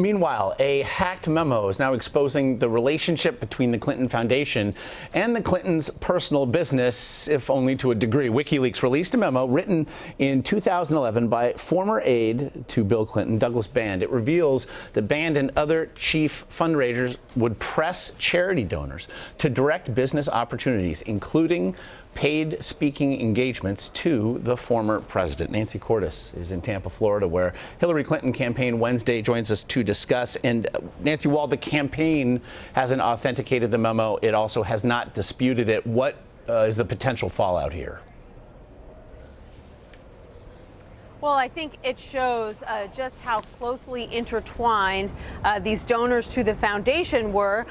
Meanwhile, a hacked memo is now exposing the relationship between the Clinton Foundation and the Clintons' personal business, if only to a degree. WikiLeaks released a memo written in 2011 by former aide to Bill Clinton, Douglas Band. It reveals that Band and other chief fundraisers would press charity donors to direct business opportunities, including paid speaking engagements to the former president. Nancy Cordes is in Tampa, Florida, where Hillary Clinton campaign Wednesday joins us to discuss. And Nancy, while the campaign hasn't authenticated the memo, it also has not disputed it. What is the potential fallout here? Well, I think it shows just how closely intertwined these donors to the foundation were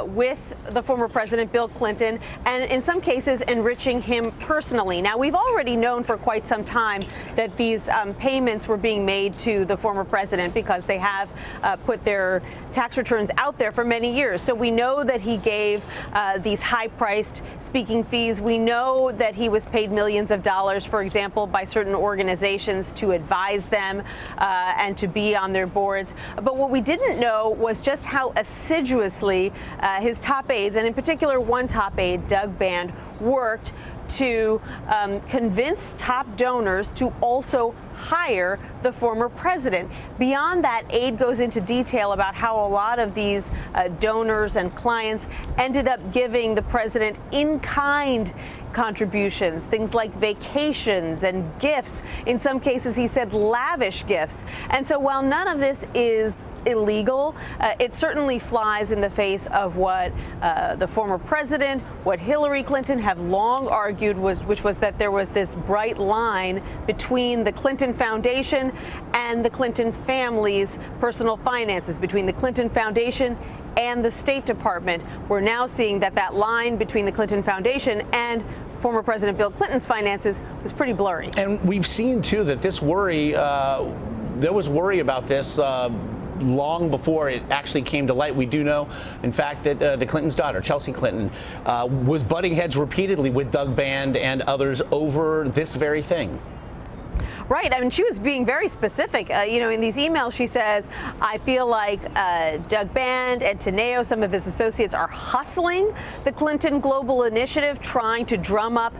with the former president, Bill Clinton, and in some cases enriching him personally. Now, we've already known for quite some time that these payments were being made to the former president because they have put their tax returns out there for many years. So we know that he gave these high-priced speaking fees. We know that he was paid millions of dollars, for example, by certain organizations to advise them and to be on their boards. But what we didn't know was just how assiduously his top aides, and in particular one top aide, Doug Band, worked to convince top donors to also hire the former president. Beyond that, aide goes into detail about how a lot of these donors and clients ended up giving the president in-kind contributions, things like vacations and gifts. In some cases, he said lavish gifts. And so while none of this is illegal, it certainly flies in the face of what the former president, what Hillary Clinton have long argued, which was that there was this bright line between the Clinton Foundation and the Clinton family's personal finances, between the Clinton Foundation and the State Department. We're now seeing that that line between the Clinton Foundation and former President Bill Clinton's finances was pretty blurry. And we've seen, too, that this worry, there was worry about this long before it actually came to light. We do know, in fact, that the Clinton's daughter, Chelsea Clinton, was butting heads repeatedly with Doug Band and others over this very thing. Right. I mean, she was being very specific. You know, in these emails, she says, I feel like Doug Band and Teneo, some of his associates, are hustling the Clinton Global Initiative, trying to drum up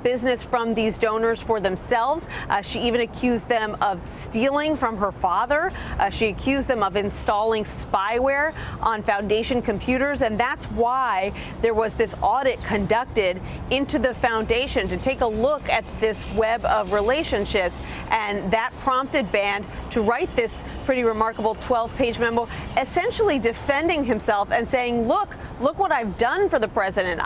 business from these donors for themselves. She even accused them of stealing from her father. She accused them of installing spyware on foundation computers. And that's why there was this audit conducted into the foundation to take a look at this web of relationships. And that prompted Band to write this pretty remarkable 12-page memo, essentially defending himself and saying, look what I've done for the president.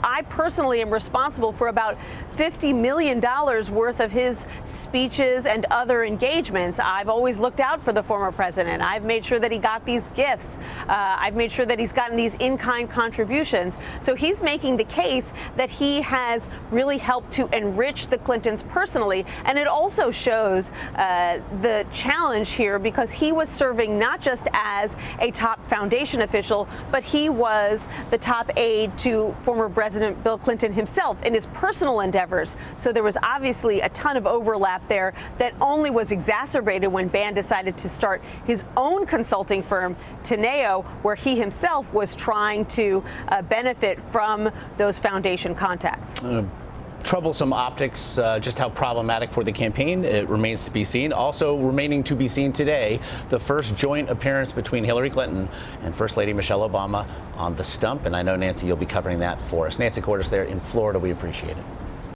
I personally am responsible for about $50 million worth of his speeches and other engagements. I've always looked out for the former president. I've made sure that he got these gifts. I've made sure that he's gotten these in-kind contributions. So he's making the case that he has really helped to enrich the Clintons personally. And it also shows the challenge here, because he was serving not just as a top foundation official, but he was the top aide to former President Bill Clinton himself in his personal endeavors. So there was obviously a ton of overlap there that only was exacerbated when Band decided to start his own consulting firm, Teneo, where he himself was trying to benefit from those foundation contacts. Troublesome optics, just how problematic for the campaign, it remains to be seen. Also remaining to be seen today, the first joint appearance between Hillary Clinton and First Lady Michelle Obama on the stump. And I know, Nancy, you'll be covering that for us. Nancy Cordes there in Florida. We appreciate it.